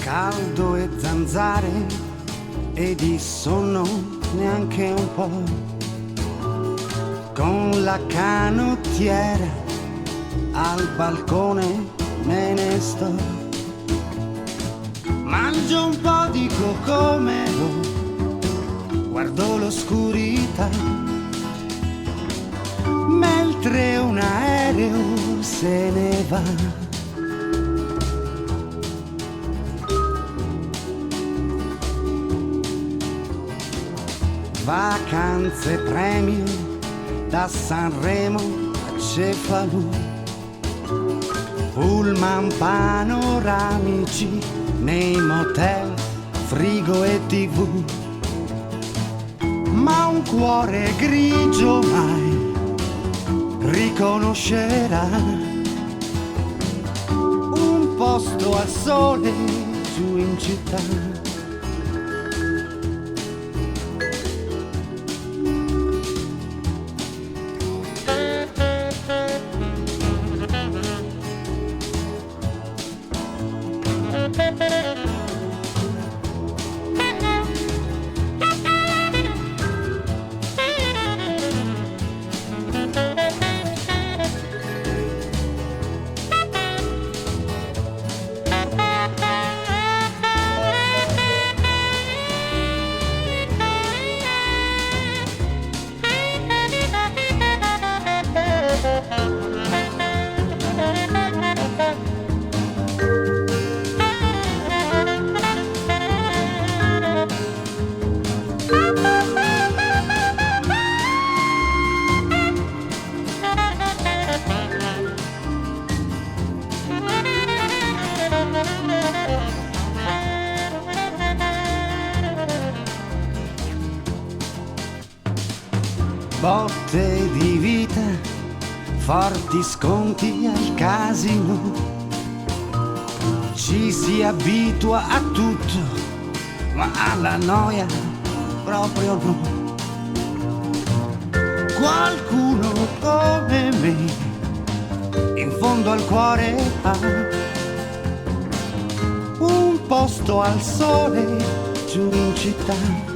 caldo e zanzare e di sonno neanche un po'. Con la canottiera al balcone me ne sto. Mangio un po' di cocomero, guardo l'oscurità, mentre un aereo se ne va. Vacanze premio da Sanremo a Cefalù, pullman panoramici nei motel, frigo e tv, ma un cuore grigio mai riconoscerà un posto al sole giù in città. Botte di vita, forti sconti al casino, ci si abitua a tutto, ma alla noia proprio no. Qualcuno come me, in fondo al cuore ha un posto al sole giù in città.